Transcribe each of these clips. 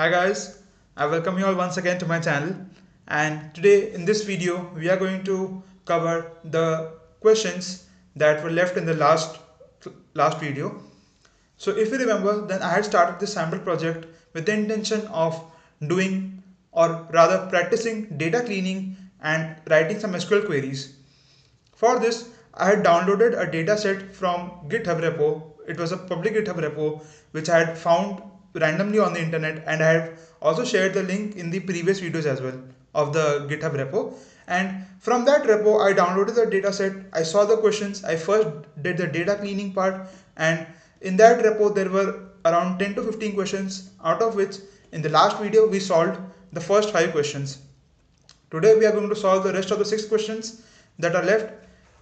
Hi guys, I welcome you all once again to my channel, and today in this video we are going to cover the questions that were left in the last video. So if you remember, then I had started this sample project with the intention of doing, or rather practicing, data cleaning and writing some SQL queries. For this, I had downloaded a dataset from GitHub repo. It was a public GitHub repo which I had found randomly on the internet, and I have also shared the link in the previous videos as well of the GitHub repo. And from that repo, I downloaded the dataset. I saw the questions. I first did the data cleaning part, and in that repo there were around 10 to 15 questions, out of which in the last video we solved the first 5 questions. Today we are going to solve the rest of the 6 questions that are left.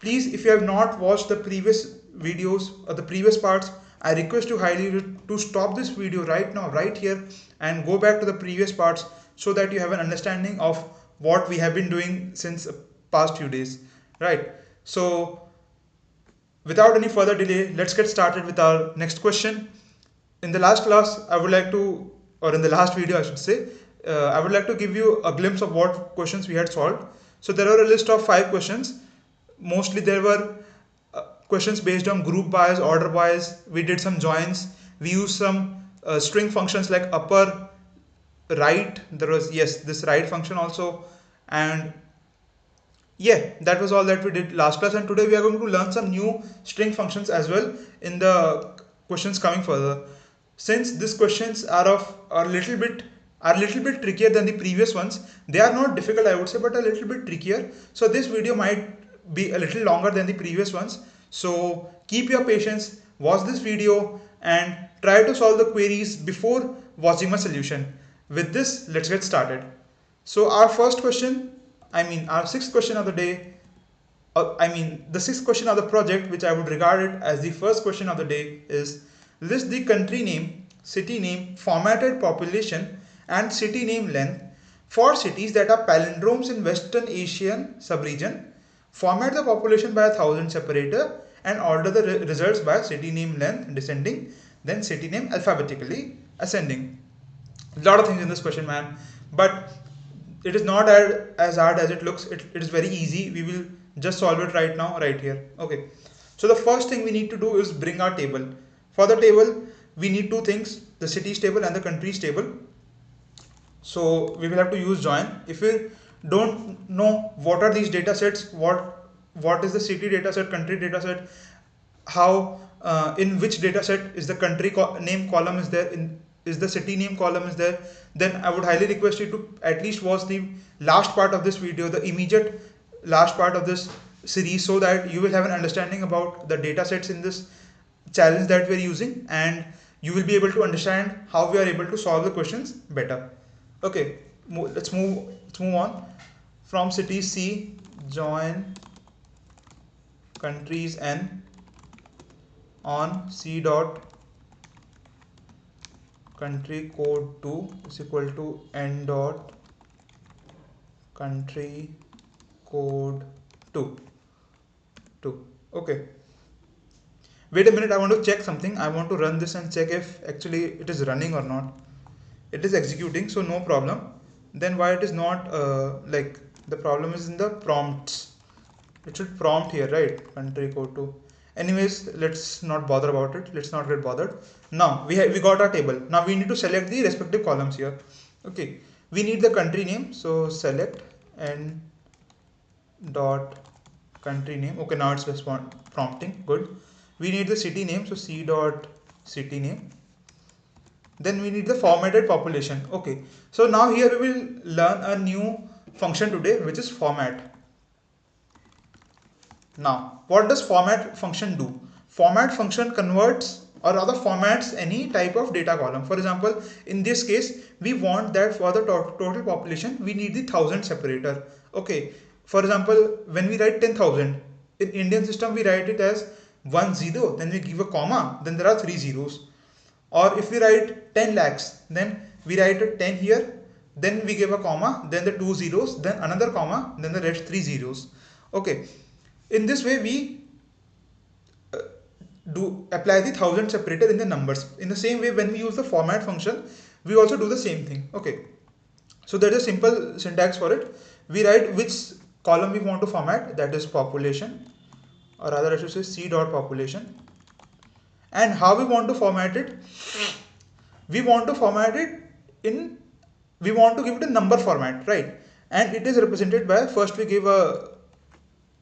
Please, if you have not watched the previous videos or the previous parts, I request you highly to stop this video right now, right here, and go back to the previous parts so that you have an understanding of what we have been doing since the past few days. Right. So without any further delay, let's get started with our next question. In the last class, I would like to, or in the last video I should say, I would like to give you a glimpse of what questions we had solved. So there were a list of 5 questions. Mostly there were questions based on group bias, order bias. We did some joins. We used some string functions like upper, right. There was, yes, this right function also. And yeah, that was all that we did last class, and today we are going to learn some new string functions as well in the questions coming further. Since these questions are a little bit trickier than the previous ones, they are not difficult I would say, but a little bit trickier, so this video might be a little longer than the previous ones. So keep your patience, watch this video and try to solve the queries before watching my solution. With this, let's get started. So our first question, our sixth question of the day, the sixth question of the project, which I would regard it as the first question of the day, is list the country name, city name, formatted population, and city name length for cities that are palindromes in Western Asian subregion. Format the population by 1000 separator and order the results by city name length descending, then city name alphabetically ascending. A lot of things in this question, man, but it is not as hard as it looks. It is very easy. We will just solve it right now, right here. Okay, so the first thing we need to do is bring our table. For the table we need two things, the cities table and the countries table. So we will have to use join. If we don't know what are these data sets, what is the city data set, country data set, how in which data set is the country name column is there, is the city name column is there, then I would highly request you to at least watch the last part of this video, the immediate last part of this series, so that you will have an understanding about the data sets in this challenge that we are using, and you will be able to understand how we are able to solve the questions better. Okay, let's move on. From cities C, join countries N on C dot country code 2 is equal to N dot country code 2. Okay, wait a minute, I want to check something. I want to run this and check if actually it is running or not. It is executing, so no problem. Then why it is not like, the problem is in the prompts. It should prompt here, right? Country code 2. Anyways, let's not bother about it. Let's not get bothered. Now we got our table. Now we need to select the respective columns here. Okay, we need the country name, so select N dot country name. Okay, now it's prompting. Good. We need the city name, so C dot city name. Then we need the formatted population. Okay, so now here we will learn a new function today, which is format. Now, what does format function do? Format function converts, or rather formats, any type of data column. For example, in this case, we want that for the total population, we need the 1000 separator. Okay, for example, when we write 10,000, in Indian system, we write it as 10, then we give a comma, then there are 3 zeros. Or if we write 10 lakhs, then we write a 10 here, then we give a comma, then the 2 zeros, then another comma, then the rest 3 zeros. Okay, in this way we do apply the thousand separator in the numbers. In the same way, when we use the format function, we also do the same thing. Okay, so there's a simple syntax for it. We write which column we want to format, that is population, or rather I should say c dot population. And how we want to format it? We want to format it in, we want to give it a number format, right? And it is represented by, first we give an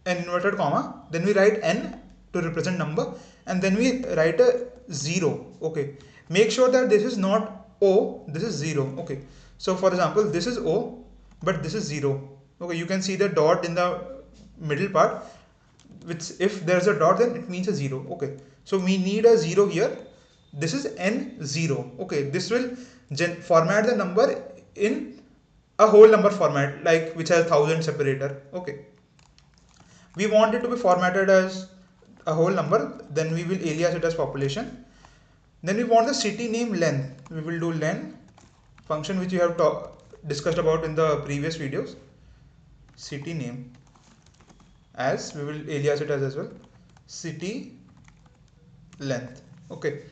inverted comma, then we write n to represent number, and then we write a 0. Okay, make sure that this is not O, this is 0. Okay, so for example, this is O, but this is 0. Okay, you can see the dot in the middle part, which if there's a dot, then it means a 0. Okay, so we need a 0 here. This is n0. Okay, this will format the number in a whole number format, like which has 1000 separator. Okay, we want it to be formatted as a whole number, then we will alias it as population. Then we want the city name length. We will do len function, which we have discussed about in the previous videos. City name, as we will alias it as well, city length. Okay,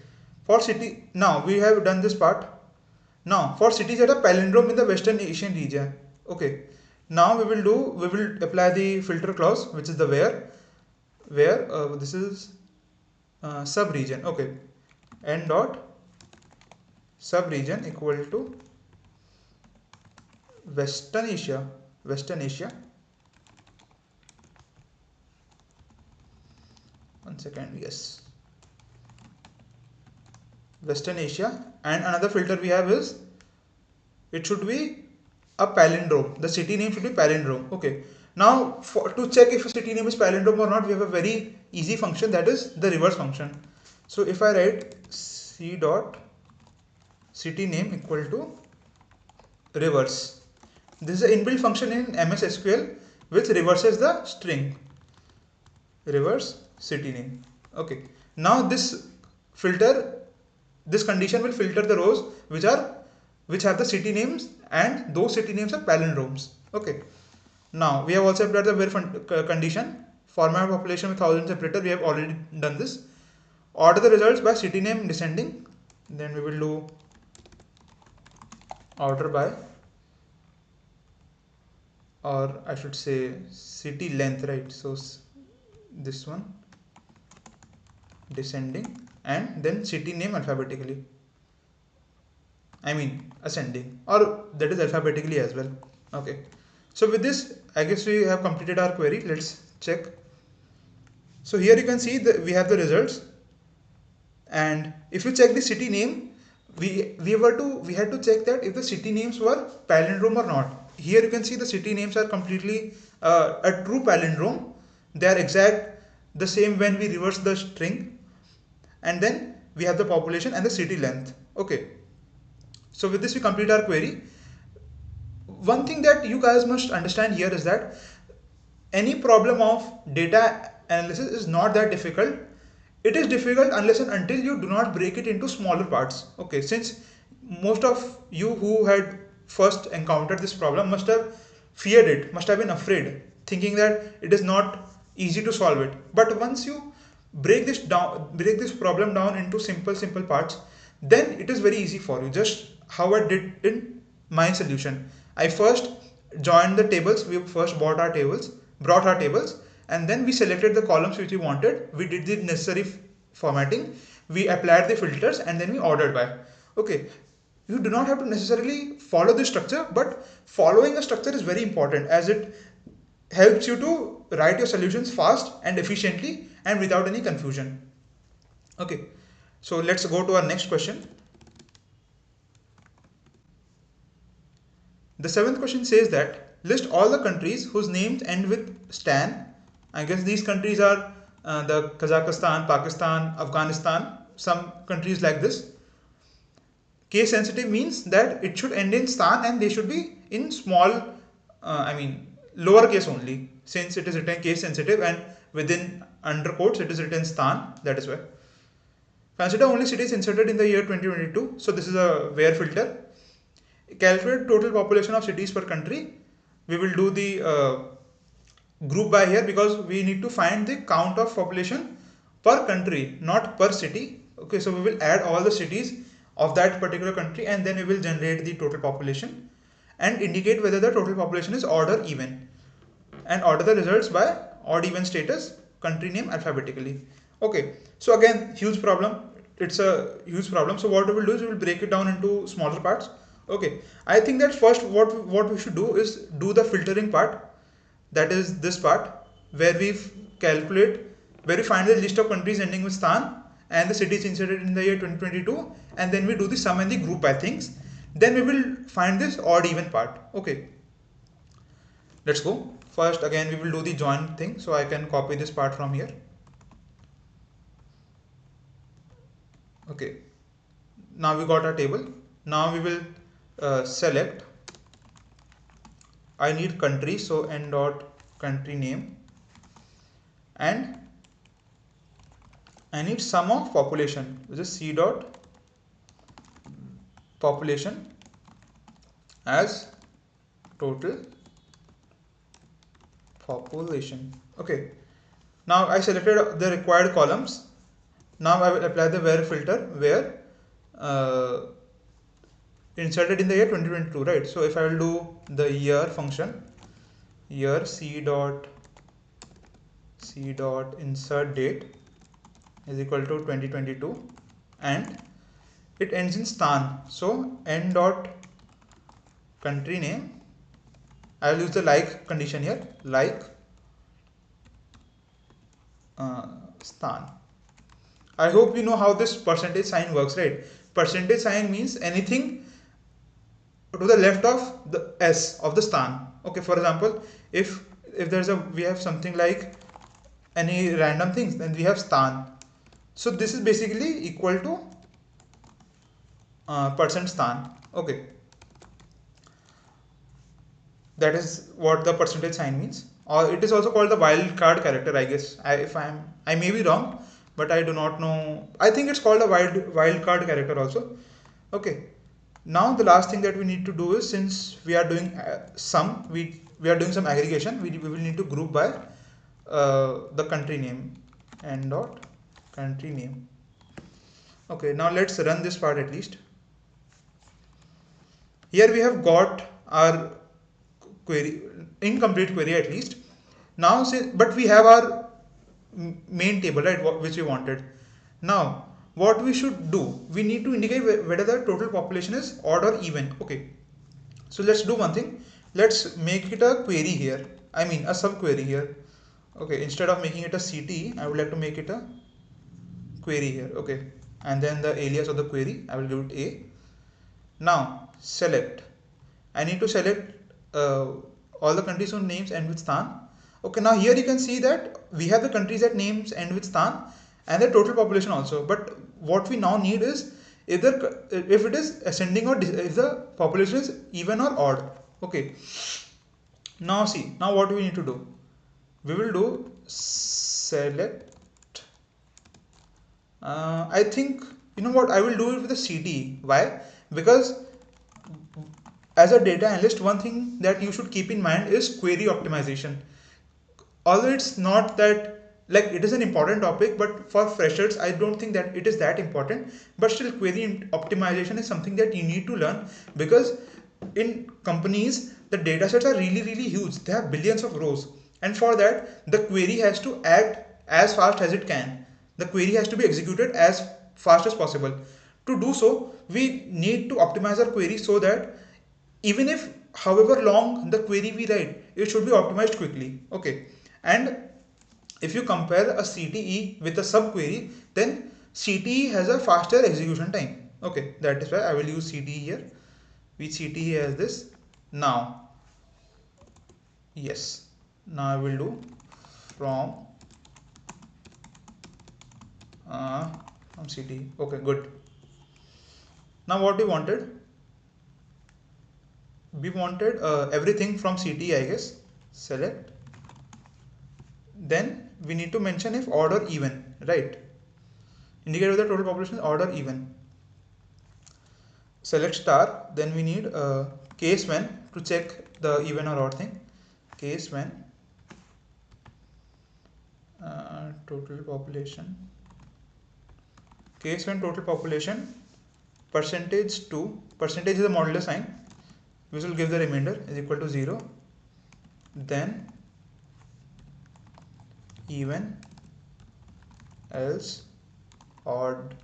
for city, now we have done this part. Now for cities that are palindrome in the Western Asian region. Okay, now we will apply the filter clause, which is the where this is sub region. Okay, n dot sub region equal to Western Asia. One second, yes, Western Asia. And another filter we have is, it should be a palindrome. The city name should be palindrome. Okay, now to check if a city name is palindrome or not, we have a very easy function, that is the reverse function. So if I write c dot city name equal to reverse, this is an inbuilt function in MS SQL which reverses the string, reverse city name. Okay, now this condition will filter the rows which have the city names, and those city names are palindromes. Okay, now we have also applied the where condition, format population with 1000 separator. We have already done this. Order the results by city name descending, then we will do order by, or I should say city length, right? So this one descending, and then city name alphabetically, I mean ascending, or that is alphabetically as well. Okay, so with this, I guess we have completed our query. Let's check. So here you can see that we have the results, and if you check the city name, we had to check that if the city names were palindrome or not. Here you can see the city names are completely a true palindrome. They are exact the same when we reverse the string, and then we have the population and the city length. Okay, so with this we complete our query. One thing that you guys must understand here is that any problem of data analysis is not that difficult. It is difficult unless and until you do not break it into smaller parts. Okay, since most of you who had first encountered this problem must have feared it, must have been afraid, thinking that it is not easy to solve it. But once you break this problem down into simple parts, then it is very easy for you. Just how I did in my solution. I first joined the tables. We first brought our tables, and then we selected the columns which we wanted. We did the necessary formatting. We applied the filters, and then we ordered by. Okay, you do not have to necessarily follow this structure, but following a structure is very important, as it helps you to write your solutions fast and efficiently and without any confusion. Okay, so let's go to our next question. The seventh question says that list all the countries whose names end with stan. I guess these countries are the Kazakhstan, Pakistan, Afghanistan, some countries like this. Case sensitive means that it should end in stan and they should be in small, lower case only, since it is written case sensitive and within under quotes it is written stan, that is why. Consider only cities inserted in the year 2022. So this is a where filter. Calculate total population of cities per country. We will do the group by here because we need to find the count of population per country, not per city. Okay, so we will add all the cities of that particular country, and then we will generate the total population and indicate whether the total population is odd or even, and order the results by odd even status, country name alphabetically. Okay, so again, huge problem. It's a huge problem. So what we will do is we will break it down into smaller parts. Okay, I think that first what we should do is do the filtering part, that is this part, where we calculate, where we find the list of countries ending with stan and the cities inserted in the year 2022, and then we do the sum and the group by things. Then we will find this odd even part. Okay, let's go. First, again, we will do the join thing, so I can copy this part from here. Okay, now we got our table. Now we will select, I need country, so n dot country name, and I need sum of population, which is c dot population as total population. Okay, now I selected the required columns. Now I will apply the where filter, where inserted in the year 2022, right? So if I will do the year function, year c dot insert date is equal to 2022, and it ends in stan, so n dot country name, I will use the like condition here, like stan. I hope you know how this percentage sign works, right? Percentage sign means anything to the left of the s of the stan. Okay, for example, if there's a, we have something like any random things, then we have stan. So this is basically equal to percent stan. Okay, that is what the percentage sign means, or it is also called the wildcard character, I guess. I may be wrong, but I do not know. I think it's called a wildcard character also. Okay, now the last thing that we need to do is, since we are doing sum, we are doing some aggregation, we will need to group by the country name, n dot country name. Okay, now let's run this part at least. Here we have got our query, incomplete query at least. Now say, but we have our main table, right, which we wanted. Now what we should do, we need to indicate whether the total population is odd or even. Okay, so let's do one thing. Let's make it a query here, I mean a subquery here. Okay, instead of making it a CTE, I would like to make it a query here. Okay, and then the alias of the query, I will give it A. Now select, I need to select all the countries whose names end with stan. Okay, now here you can see that we have the countries that names end with stan and the total population also. But what we now need is either if it is ascending or if the population is even or odd. Okay, now see, now what we need to do, we will do select. I think, you know what, I will do it with a CTE. Why? Because as a data analyst, one thing that you should keep in mind is query optimization. Although it's not that, like, it is an important topic, but for freshers I don't think that it is that important. But still, query optimization is something that you need to learn, because in companies the datasets are really huge. They have billions of rows, and for that the query has to act as fast as it can. The query has to be executed as fast as possible. To do so, we need to optimize our query so that even if however long the query we write, it should be optimized quickly. Okay, and if you compare a CTE with a subquery, then CTE has a faster execution time. Okay, that is why I will use CTE here. We CTE as this. Now, yes, now I will do from CTE. Okay, good. Now what we wanted? We wanted everything from CTE, I guess. Select. Then we need to mention if odd or even, right? Indicate whether total population is odd or even. Select star. Then we need case when to check the even or odd thing. Case when total population case when total population percentage 2, percentage is a modular sign, we will give the remainder is equal to 0, then even, else, odd,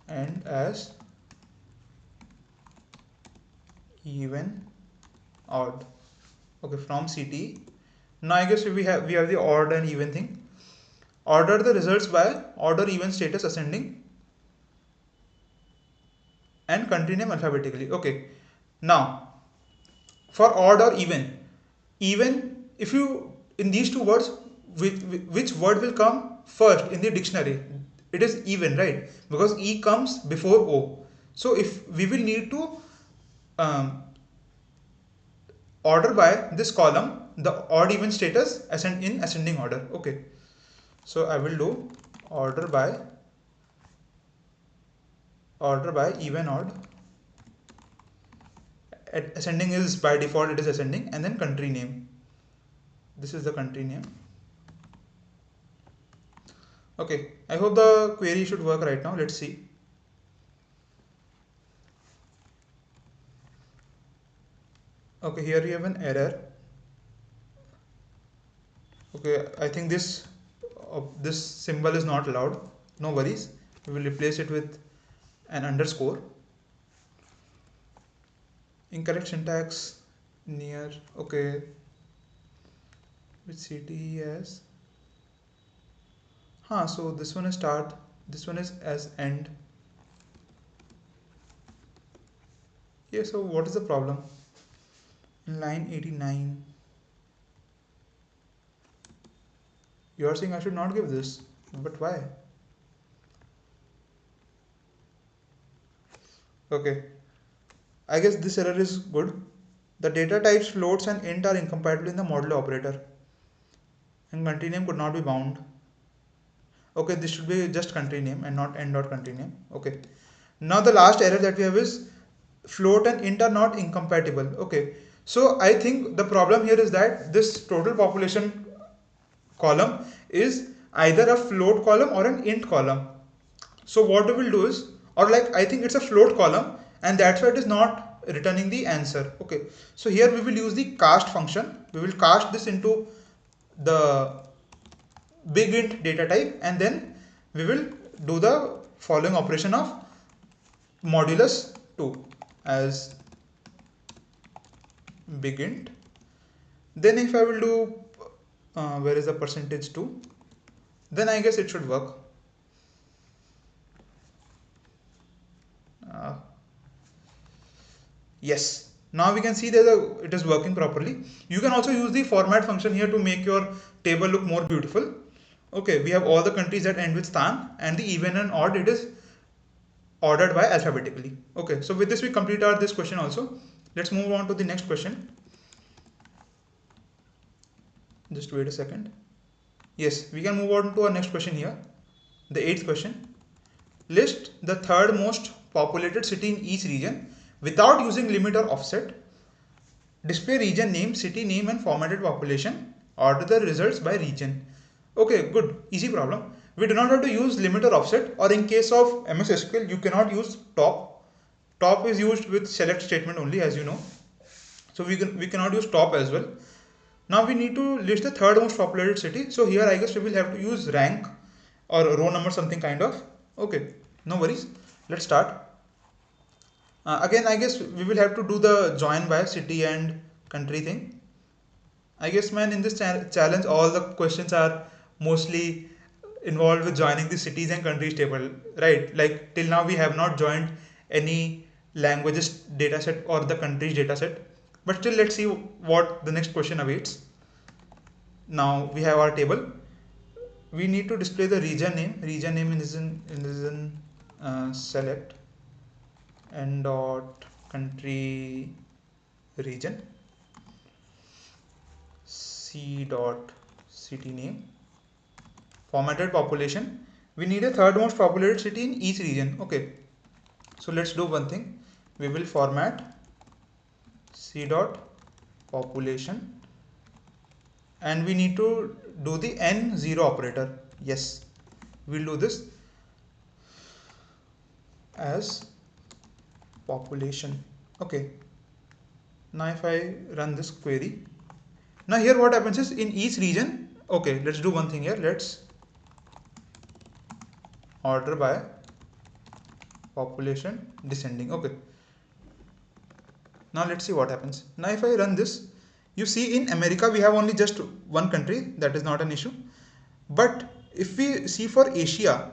and as even, odd. Okay, from CTE. Now I guess we have the odd and even thing. Order the results by order even status ascending and country name alphabetically. Okay, now for odd or even if you in these two words, which word will come first in the dictionary? It is even, right? Because E comes before O. So if we will need to order by this column the odd even status in ascending order. Okay, so I will do order by even, odd. Ascending is by default, it is ascending, and then country name. This is the country name. Okay, I hope the query should work right now. Let's see. Okay, here we have an error. Okay, I think this symbol is not allowed. No worries, we will replace it with an underscore. Incorrect syntax near. Okay, with CTEs. So this one is start, this one is as end. Yeah, so what is the problem? In line 89, you are saying I should not give this, but why? Okay, I guess this error is good. The data types floats and int are incompatible in the modulo operator, and country name could not be bound. Okay, this should be just country name and not end dot country name. Okay, now the last error that we have is float and int are not incompatible. Okay, so I think the problem here is that this total population column is either a float column or an int column. So what we will do is, or like I think it's a float column and that's why it is not returning the answer. Okay, so here we will use the cast function. We will cast this into the big int data type and then we will do the following operation of modulus 2 as big int. Then if I will do where is the percentage 2, then I guess it should work. Yes, now we can see that it is working properly. You can also use the format function here to make your table look more beautiful. Okay, we have all the countries that end with stan, and the even and odd, it is ordered by alphabetically. Okay, so with this we complete this question also. Let's move on to the next question. Just wait a second. Yes, we can move on to our next question here. The 8th question. List the third most populated city in each region without using limit or offset. Display region name, city name and formatted population. Order the results by region. Okay, good, easy problem. We do not have to use limit or offset, or in case of MS SQL you cannot use top. Top is used with select statement only, as you know. So we cannot use top as well. Now we need to list the third most populated city. So here I guess we will have to use rank or row number, something kind of. Okay, no worries. Let's start. Again, I guess we will have to do the join by city and country thing. I guess, man, in this challenge, all the questions are mostly involved with joining the cities and countries table, right? Like till now, we have not joined any languages dataset or the countries dataset. But still, let's see what the next question awaits. Now we have our table. We need to display the region name. Region name is in select and dot country region, c dot city name, formatted population. We need a third most populated city in each region. Okay, so let's do one thing. We will format c dot population and we need to do the n0 operator. Yes, we'll do this. as population. Okay, now if I run this query, now here what happens is in each region, okay, let's do one thing here. Let's order by population descending. Okay, now let's see what happens. Now if I run this, you see in America we have only just one country, that is not an issue. But if we see for Asia,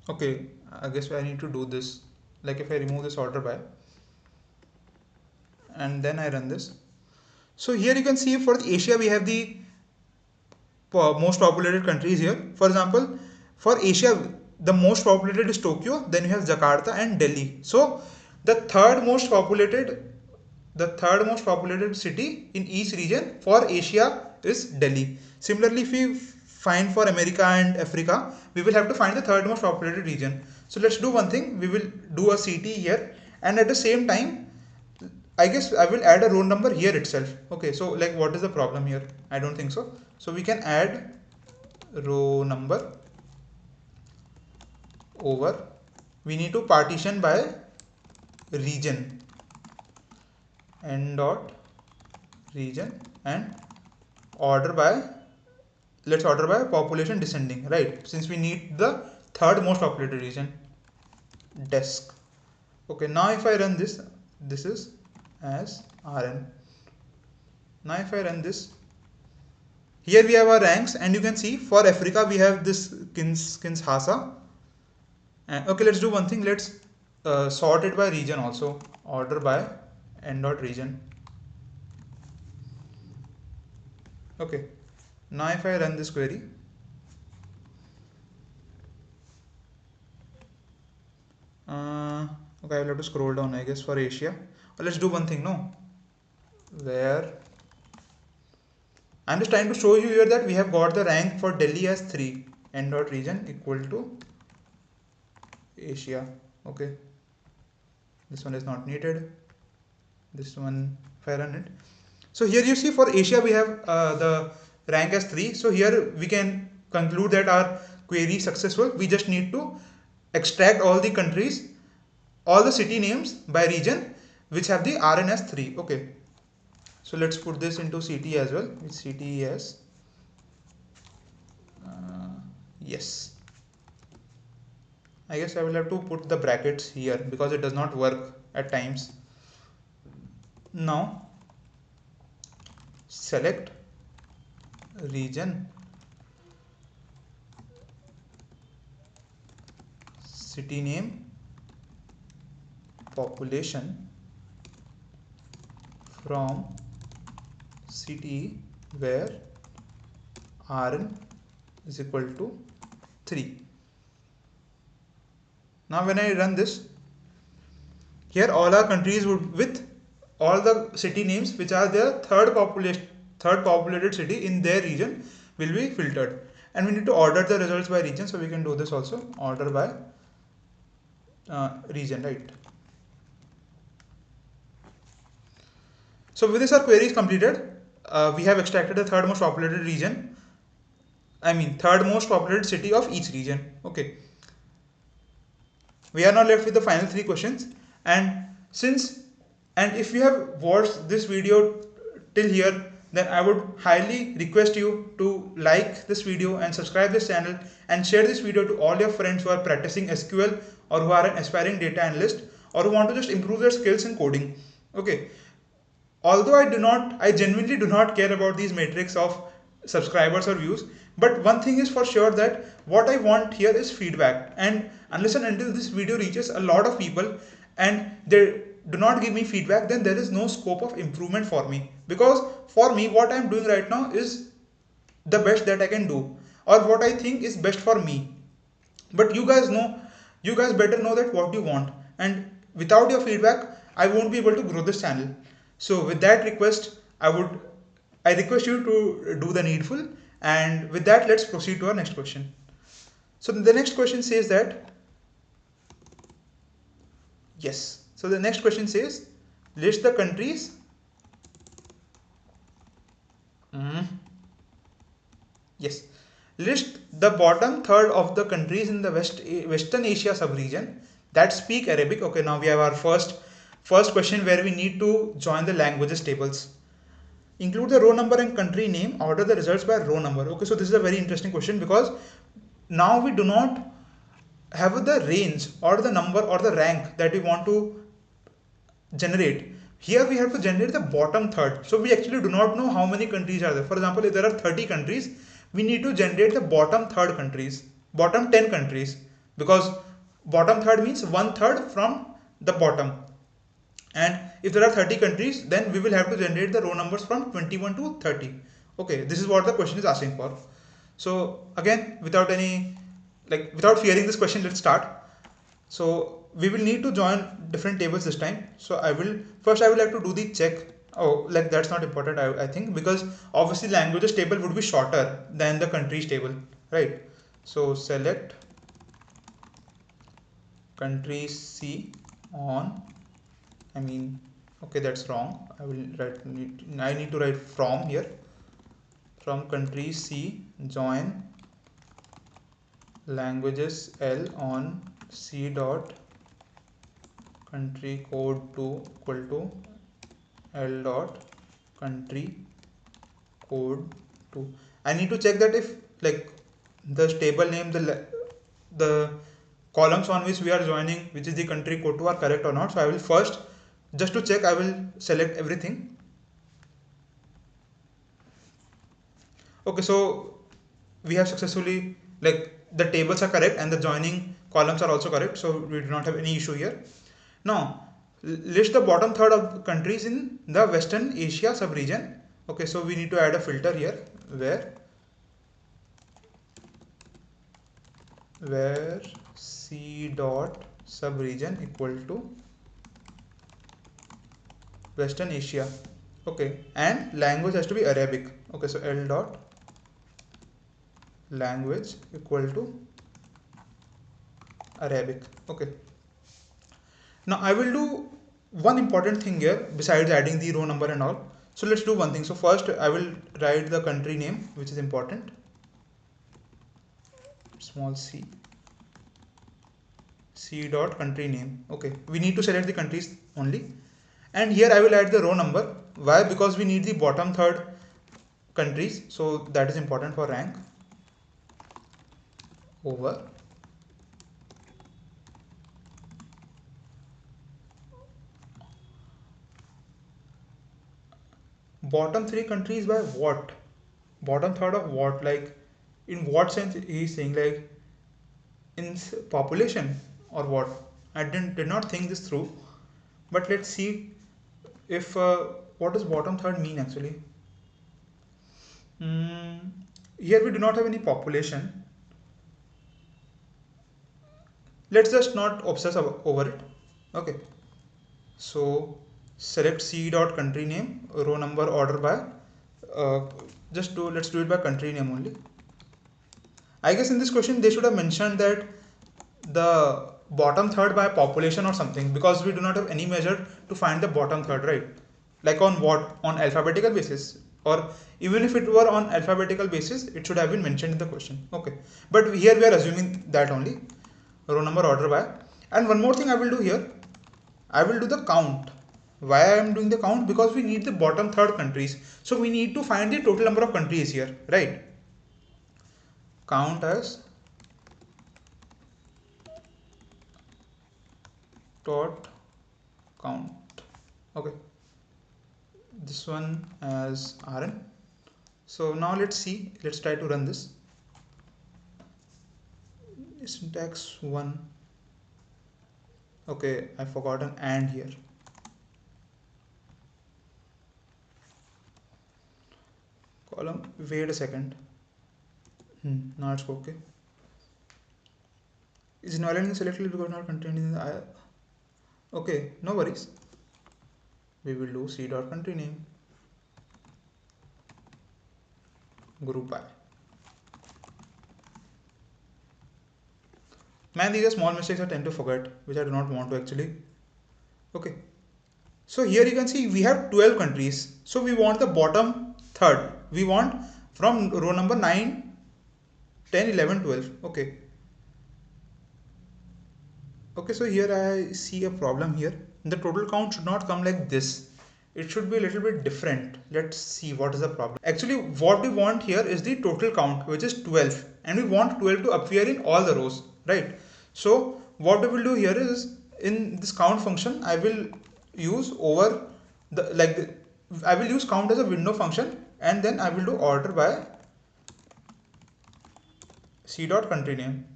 okay, I guess I need to do this. Like if I remove this order by and then I run this. So here you can see for Asia we have the most populated countries here. For example, for Asia the most populated is Tokyo, then you have Jakarta and Delhi. So the third most populated city in each region for Asia is Delhi. Similarly, if we find for America and Africa, we will have to find the third most populated region. So let's do one thing, we will do a CTE here, and at the same time I guess I will add a row number here itself. Okay, so like what is the problem here? I don't think so. So we can add row number over, we need to partition by region, n dot region, and order by, let's order by population descending, right? Since we need the third most populated region, desk. Okay, now if I run this, this is as Rn. Now if I run this, here we have our ranks, and you can see for Africa we have this Kinshasa. And okay, let's do one thing, let's sort it by region also, order by n dot region. Okay, now if I run this query, okay, I will have to scroll down I guess for Asia. Or let's do one thing, no, where I'm just trying to show you here that we have got the rank for Delhi as 3, n dot region equal to Asia. Okay, this one is not needed, this one if I run it. So here you see for Asia we have the rank as 3. So here we can conclude that our query is successful. We just need to extract all the countries, all the city names by region which have the Rn as 3. Okay, so let's put this into CTE as well, with CTEs. Yes, I guess I will have to put the brackets here because it does not work at times. Now select region, city name, population from CTE where Rn is equal to 3. Now when I run this, here all our countries would, with all the city names which are their third populated city in their region, will be filtered, and we need to order the results by region. So we can do this also, order by region, right? So with this our query is completed. We have extracted the third most populated region, third most populated city of each region. Okay, we are now left with the final 3 questions, and if you have watched this video till here, then I would highly request you to like this video and subscribe this channel and share this video to all your friends who are practicing SQL or who are an aspiring data analyst or who want to just improve their skills in coding. Okay, although I genuinely do not care about these metrics of subscribers or views, but one thing is for sure, that what I want here is feedback, and unless and until this video reaches a lot of people and they do not give me feedback, then there is no scope of improvement for me, because for me what I am doing right now is the best that I can do, or what I think is best for me. But you guys better know that what you want, and without your feedback I won't be able to grow this channel. So with that request, I request you to do the needful, and with that let's proceed to our next question. So the next question says that, yes, so the next question says list the countries yes, list the bottom third of the countries in the Western Asia sub-region that speak Arabic. Okay, now we have our first question where we need to join the languages tables. Include the row number and country name. Order the results by row number. Okay, so this is a very interesting question because now we do not have the range or the number or the rank that we want to generate. Here we have to generate the bottom third. So we actually do not know how many countries are there. For example, if there are 30 countries, we need to generate the bottom third countries, bottom 10 countries, because bottom third means one third from the bottom. And if there are 30 countries, then we will have to generate the row numbers from 21 to 30. Okay, this is what the question is asking for. So again, without fearing this question, let's start. So we will need to join different tables this time. So I will like to do the check. Oh, like that's not important, I think, because obviously languages table would be shorter than the countries table, right? So select country C on, okay, that's wrong. I need to write from here. From country C, join languages L on C dot country code 2 equal to L dot country code 2. I need to check that if like the table name, the columns on which we are joining, which is the country code 2, are correct or not. So I will first, just to check, I will select everything. Okay, so we have successfully, the tables are correct and the joining columns are also correct, so we do not have any issue here. Now list the bottom third of the countries in the Western Asia sub-region. Okay, so we need to add a filter here where C dot sub-region equal to Western Asia. Okay, and language has to be Arabic. Okay, so L dot language equal to Arabic. Okay, now I will do one important thing here besides adding the row number and all. So let's do one thing. So first I will write the country name, which is important, small c dot country name. Okay, we need to select the countries only, and here I will add the row number. Why? Because we need the bottom third countries, so that is important for rank over bottom three countries. By what? Bottom third of what? Like in what sense he is saying, like in population or what? I did not think this through, but let's see if what does bottom third mean actually. Here we do not have any population. Let's just not obsess over it. Okay, so select C dot country name, row number, order by let's do it by country name only. I guess in this question they should have mentioned that the bottom third by population or something, because we do not have any measure to find the bottom third, right? Like on what? On alphabetical basis, or even if it were on alphabetical basis, it should have been mentioned in the question. Okay, but here we are assuming that only. Row number, order by. And one more thing I will do here, I will do the count. Why I am doing the count? Because we need the bottom third countries, so we need to find the total number of countries here, right? Count as dot count. Okay, this one as rn. So now let's try to run this. Syntax 1. Okay, I forgot an and here. Column, wait a second. Now it's okay. Is invalid selected because not contained in the okay, no worries. We will do C dot country name group by. Man, these are small mistakes I tend to forget, which I do not want to actually. Okay, so here you can see we have 12 countries, so we want the bottom third. We want from row number 9 10, 11, 12. Okay, so here I see a problem here. The total count should not come like this. It should be a little bit different. Let's see what is the problem. Actually, what we want here is the total count, which is 12, and we want 12 to appear in all the rows, right? So what we will do here is, in this count function, I will use over I will use count as a window function, and then I will do order by c dot country name.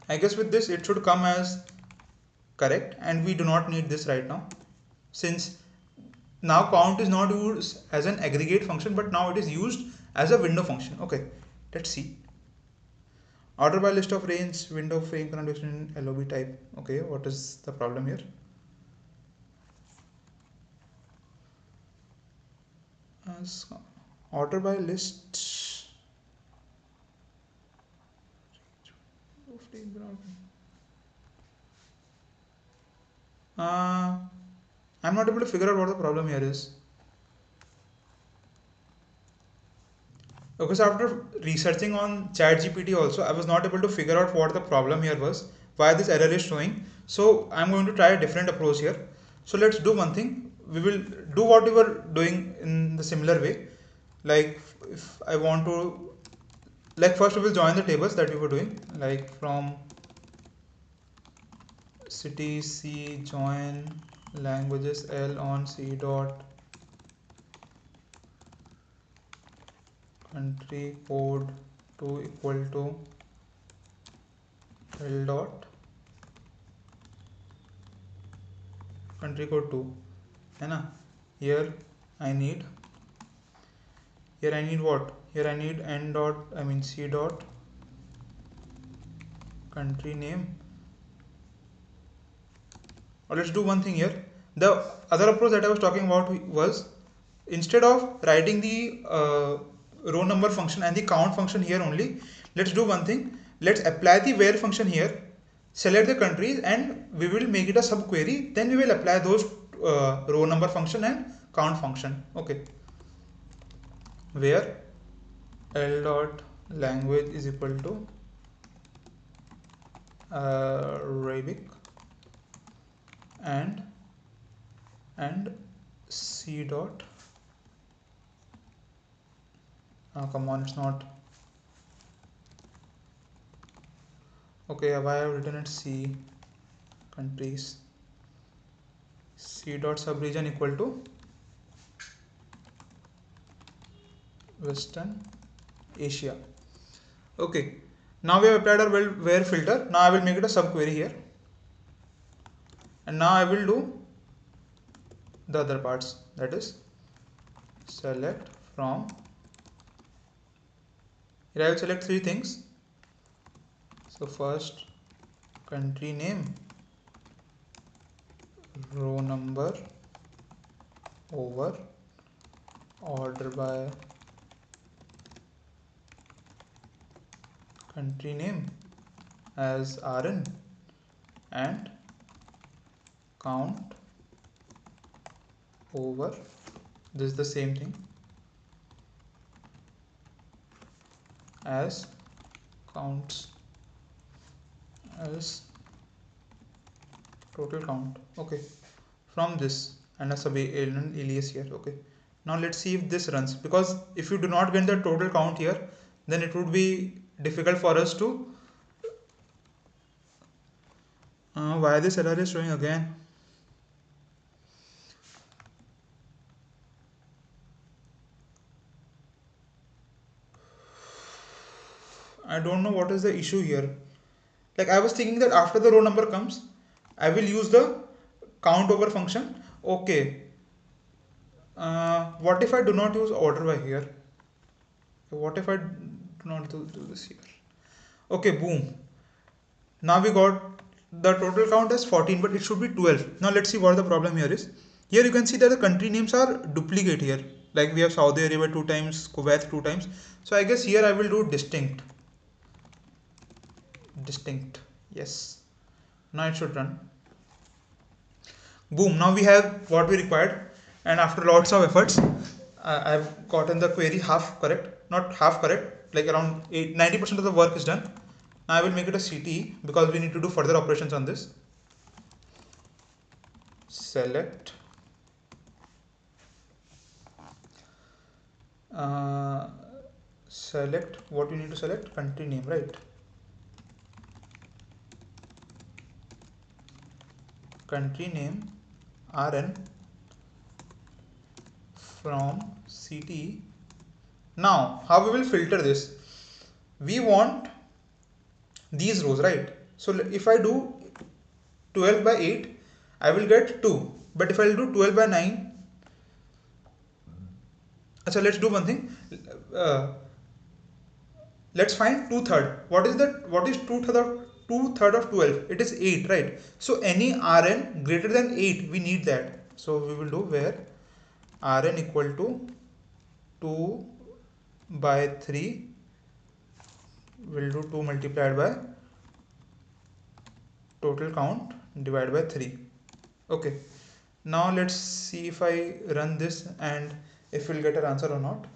I guess with this it should come as correct, and we do not need this right now, since now count is not used as an aggregate function, but now it is used as a window function. Okay, let's see. Order by list of range, window, frame, condition, LOB type. Okay, what is the problem here? As order by list. I'm not able to figure out what the problem here is. Okay, so after researching on ChatGPT also, I was not able to figure out what the problem here was, why this error is showing. So I'm going to try a different approach here. So let's do one thing. We will do what we were doing in the similar way. Like if I want to, like first we will join the tables that we were doing, like from city C join languages L on C dot country code 2 equal to L dot country code 2 है ना. Here I need what? Here I need C dot country name. Or let's do one thing here. The other approach that I was talking about was, instead of writing the row number function and the count function here only, let's do one thing. Let's apply the where function here, select the countries, and we will make it a subquery. Then we will apply those row number function and count function. Okay, where L dot language is equal to Arabic and C dot, come on, it's not okay. Why I have written it C countries, C dot subregion equal to Western Asia. Okay, now we have applied our where filter. Now I will make it a subquery here, and now I will do the other parts, that is select from. Here I will select three things. So first, country name, row number over order by country name as RN, and count over, this is the same thing, as counts as total count. Okay, from this, and a sub alias here. Okay, now let's see if this runs, because if you do not get the total count here, then it would be difficult for us to why this error is showing again. I don't know what is the issue here. Like I was thinking that after the row number comes, I will use the count over function. Okay, what if I do not use order by here? What if I do not do this here? Okay, boom. Now we got the total count as 14, but it should be 12. Now let's see what the problem here is. Here you can see that the country names are duplicate here. Like we have Saudi Arabia 2 times, Kuwait 2 times. So I guess here I will do distinct. Yes. Now it should run. Boom. Now we have what we required. And after lots of efforts, I've gotten the query half correct. Not half correct, like around 90% of the work is done. Now I will make it a CTE because we need to do further operations on this. Select select what you need to select, country name, right? Country name RN from CTE. Now how we will filter this? We want these rows, right? So if I do 12 by 8, I will get 2. But if I will do 12 by 9, so let's do one thing. Let's find 2/3. What is that? What is 2/3 of 12? It is 8, right? So any Rn greater than 8, we need that. So we will do where Rn equal to 2 by 3. We'll do 2 multiplied by total count divided by 3. Okay. Now let's see if I run this and if we'll get an answer or not.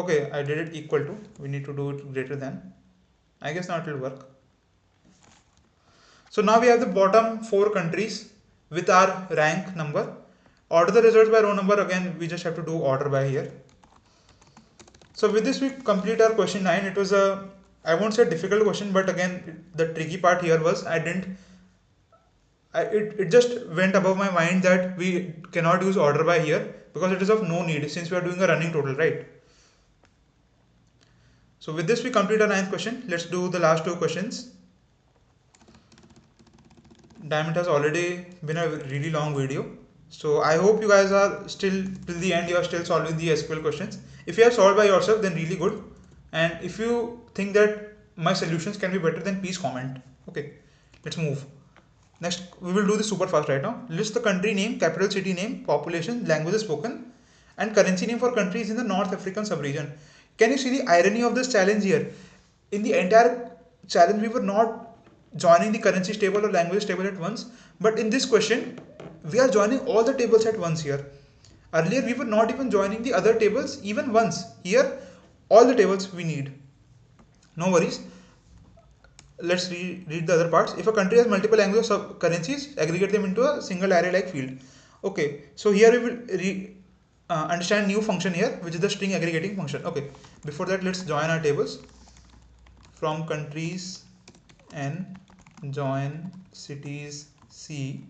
Okay, I did it equal to. We need to do it greater than. I guess now it will work. So now we have the bottom 4 countries with our rank number. Order the results by row number. Again, we just have to do order by here. So with this we complete our question 9. It was a, I won't say difficult question, but again the tricky part here was it just went above my mind that we cannot use order by here because it is of no need since we are doing a running total, right? So with this we complete our 9th question. Let's do the last 2 questions. Damn, it has already been a really long video. So I hope you guys are still till the end, you are still solving the SQL questions. If you have solved by yourself, then really good. And if you think that my solutions can be better, then please comment. Okay, let's move. Next, we will do this super fast right now. List the country name, capital city name, population, languages spoken, and currency name for countries in the North African sub-region. Can you see the irony of this challenge here? In the entire challenge, we were not joining the currencies table or languages table at once, but in this question, we are joining all the tables at once here. Earlier, we were not even joining the other tables even once. Here, all the tables we need. No worries. Let's read the other parts. If a country has multiple languages or currencies, aggregate them into a single array like field. Okay, so here we will understand new function here, which is the string aggregating function. Okay, before that, let's join our tables. From countries N, join cities C,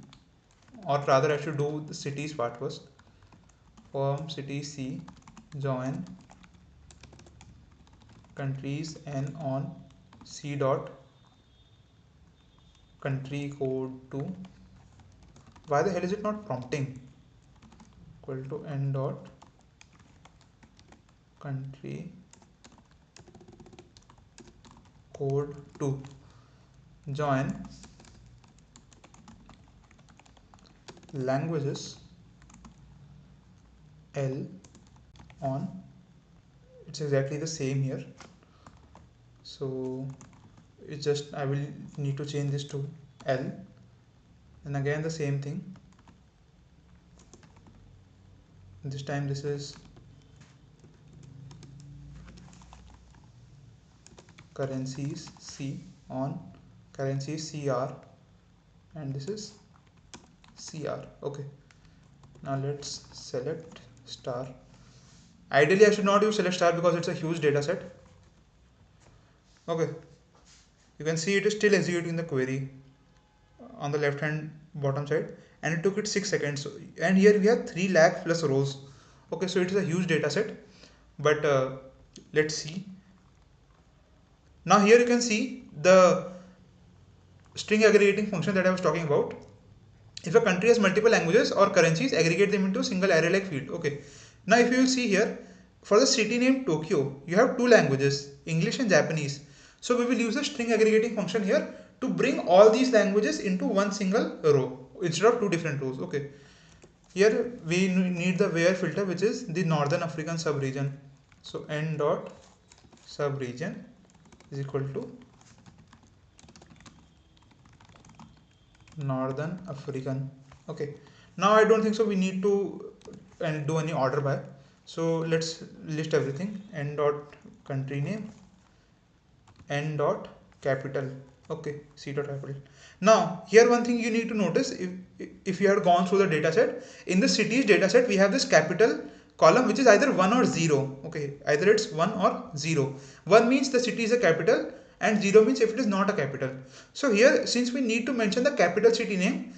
or rather I should do the cities part first. From city C, join countries N on C dot country code 2. Why the hell is it not prompting? Equal to N dot country code 2. Join languages L on, it's exactly the same here, so it's just I will need to change this to L, and again the same thing. This time this is currencies C on currencies CR, and this is CR. Okay, now let's select star. Ideally I should not use select star because it's a huge data set. Okay, you can see it is still executing the query on the left hand bottom side, and it took it 6 seconds. And here we have 3 lakh plus rows. Okay, so it is a huge data set, but let's see. Now here you can see the string aggregating function that I was talking about. If a country has multiple languages or currencies, aggregate them into a single array like field. Okay, now if you will see here, for the city name Tokyo, you have 2 languages, English and Japanese. So we will use the string aggregating function here to bring all these languages into one single row instead of 2 different rows. Okay, here we need the where filter, which is the Northern African sub-region. So n dot sub-region is equal to Northern African. Okay, now I don't think so we need to do any order by, so let's list everything. N dot country name, N dot capital. Okay, C dot capital. Now here one thing you need to notice, if you have gone through the data set, in the cities data set we have this capital column which is either 1 or 0. Okay, either it's 1 or 0. 1 means the city is a capital and 0 means if it is not a capital. So here, since we need to mention the capital city name,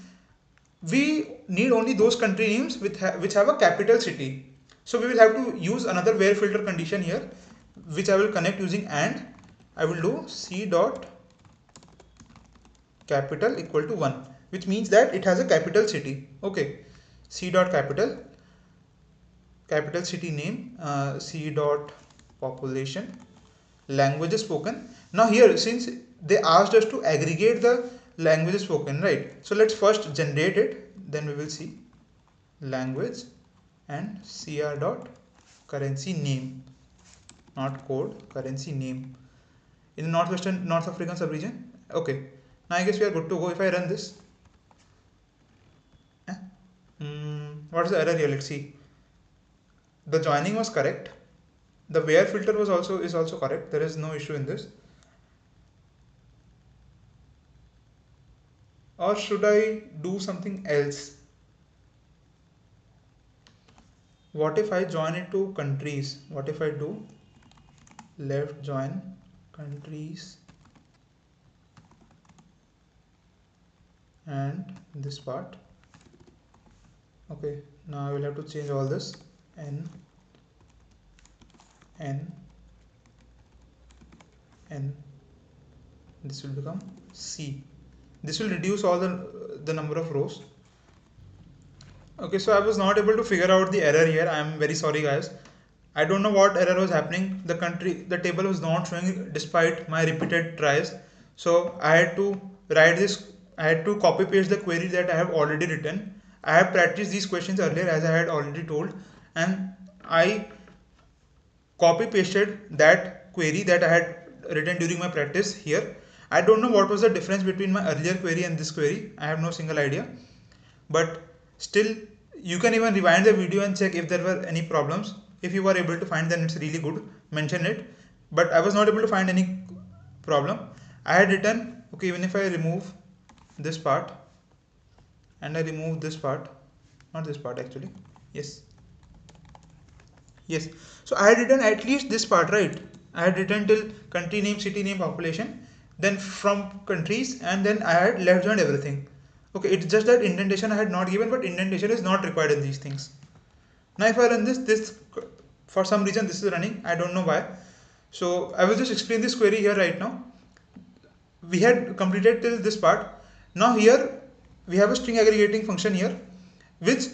we need only those country names which have a capital city. So we will have to use another where filter condition here, which I will connect using AND. I will do C dot capital equal to 1, which means that it has a capital city. Okay, C dot capital city name, C dot population, languages spoken. Now here, since they asked us to aggregate the languages spoken, right? So let's first generate it, then we will see language and cr dot currency name, not code, currency name, in the North African sub-region. Okay, now I guess we are good to go. If I run this, what is the error here? Let's see. The joining was correct. The where filter is also correct. There is no issue in this. Or should I do something else? What if I join it to countries? What if I do left join countries and this part? Okay, now I will have to change all this. N, this will become C. This will reduce all the number of rows. Okay, so I was not able to figure out the error here. I am very sorry guys. I don't know what error was happening. The table was not showing despite my repeated tries. So I had to write this, I had to copy paste the query that I have already written. I have practiced these questions earlier as I had already told, and I copy pasted that query that I had written during my practice here. I don't know what was the difference between my earlier query and this query. I have no single idea, but still you can even rewind the video and check if there were any problems. If you were able to find, then it's really good, mention it. But I was not able to find any problem. I had written, okay, even if I remove this part and I remove this part, not this part actually, yes, so I had written at least this part, right? I had written till country name, city name, population, then from countries, and then I had left joined everything. Okay, it's just that indentation I had not given, but indentation is not required in these things. Now if I run this for some reason this is running, I don't know why. So I will just explain this query here right now. We had completed till this part. Now here we have a string aggregating function here, which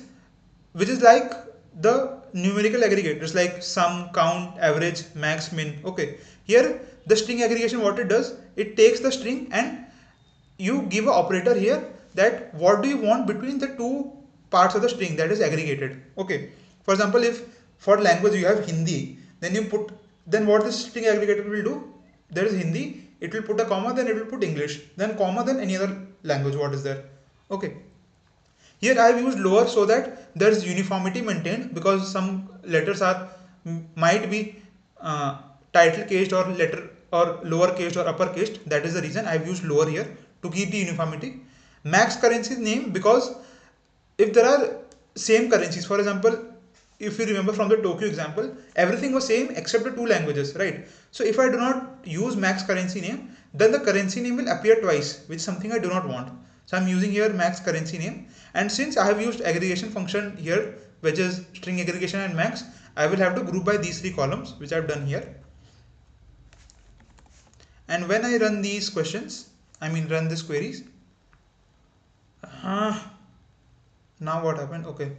is like the numerical aggregators like sum, count, average, max, min. Okay, here the string aggregation, what it does, it takes the string and you give an operator here that what do you want between the two parts of the string that is aggregated. Okay, for example, if for language you have Hindi, then what this string aggregator will do, there is Hindi, it will put a comma, then it will put English, then comma, then any other language what is there. Okay, here I have used lower so that there is uniformity maintained, because some letters might be title cased or letter or lower cased or upper cased. That is the reason I have used lower here to keep the uniformity. Max currency name, because if there are same currencies, for example, if you remember from the Tokyo example, everything was same except the two languages, right? So if I do not use max currency name, then the currency name will appear twice, which is something I do not want. So I'm using here max currency name, and since I have used aggregation function here, which is string aggregation and max, I will have to group by these three columns, which I've done here. And when I run these questions, run these queries, now what happened? Okay,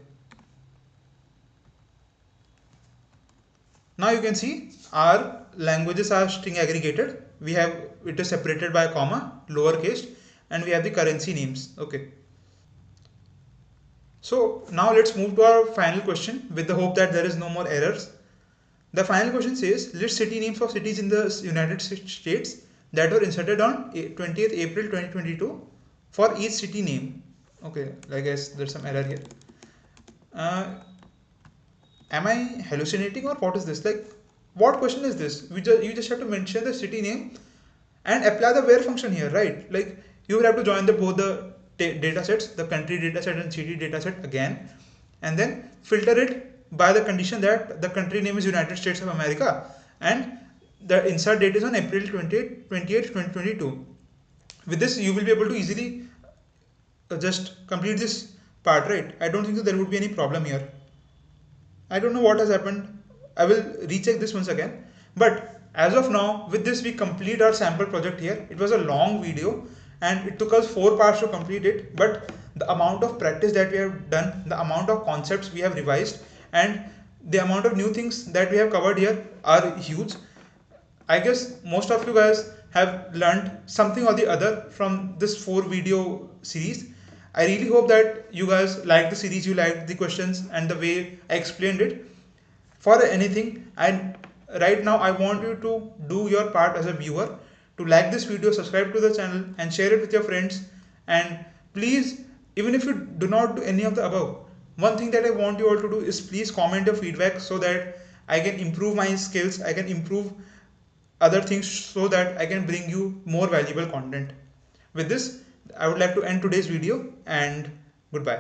now you can see our languages are string aggregated. We have it is separated by a comma, lowercase, and we have the currency names. Okay, so now let's move to our final question with the hope that there is no more errors. The final question says, list city names of cities in the United States that were inserted on 20th April 2022 for each city name. Okay, I guess there's some error here. Uh, am I hallucinating or what is this? Like, what question is this? You just have to mention the city name and apply the where function here, right? Like, you will have to join both the data sets, the country data set and city data set again, and then filter it by the condition that the country name is United States of America and the insert date is on April 28, 2022. With this, you will be able to easily just complete this part, right? I don't think that there would be any problem here. I don't know what has happened. I will recheck this once again. But as of now, with this we complete our sample project here. It was a long video and it took us 4 parts to complete it. But the amount of practice that we have done, the amount of concepts we have revised, and the amount of new things that we have covered here are huge. I guess most of you guys have learned something or the other from this 4 video series. I really hope that you guys liked the series, you liked the questions and the way I explained it. For anything, and right now I want you to do your part as a viewer, to like this video, subscribe to the channel and share it with your friends. And please, even if you do not do any of the above, one thing that I want you all to do is please comment your feedback so that I can improve my skills, I can improve other things so that I can bring you more valuable content. With this, I would like to end today's video and goodbye.